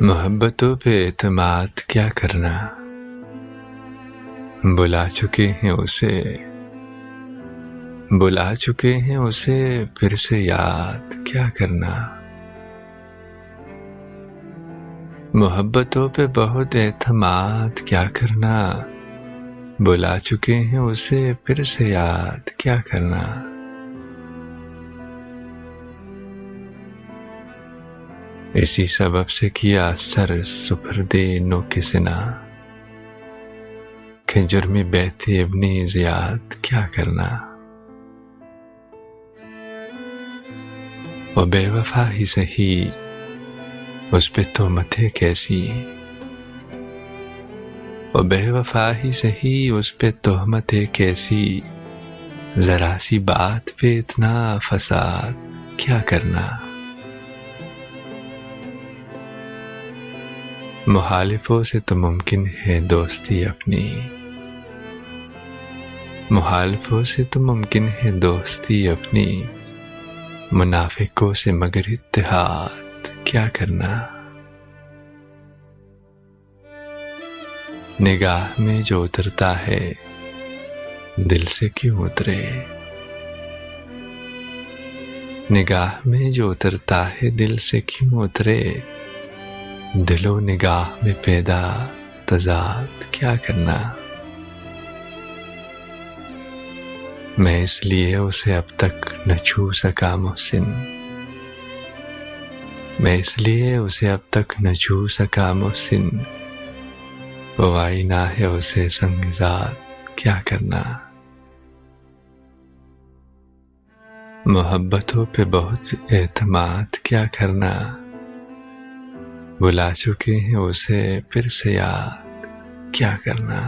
محبتوں پہ اعتماد کیا کرنا، بلا چکے ہیں اسے پھر سے یاد کیا کرنا۔ محبتوں پہ بہت اعتماد کیا کرنا، بلا چکے ہیں اسے پھر سے یاد کیا کرنا۔ اسی سبب سے کیا سر سپرد نوک سنا، کہ جرم بیت ابنی زیاد کیا کرنا۔ وہ بے وفا ہی سہی، اس پہ تہمتیں کیسی، وہ بے وفا ہی سہی، اس پہ تہمتیں کیسی، ذرا سی بات پہ اتنا فساد کیا کرنا۔ مخالفوں سے تو ممکن ہے دوستی اپنی، مخالفوں سے تو ممکن ہے دوستی اپنی، منافقوں سے مگر اتحاد کیا کرنا۔ نگاہ میں جو اترتا ہے دل سے کیوں اترے، نگاہ میں جو اترتا ہے دل سے کیوں اترے، دل و نگاہ میں پیدا تضاد کیا کرنا۔ میں اس لیے اسے اب تک نہ چھو سکا محسن، میں اس لیے اسے اب تک نہ چھو سکا محسن، وہ آئینہ ہے اسے سنگزاد کیا کرنا۔ محبتوں پہ بہت اعتماد کیا کرنا، بلا چکے ہیں اسے پھر سے یاد کیا کرنا۔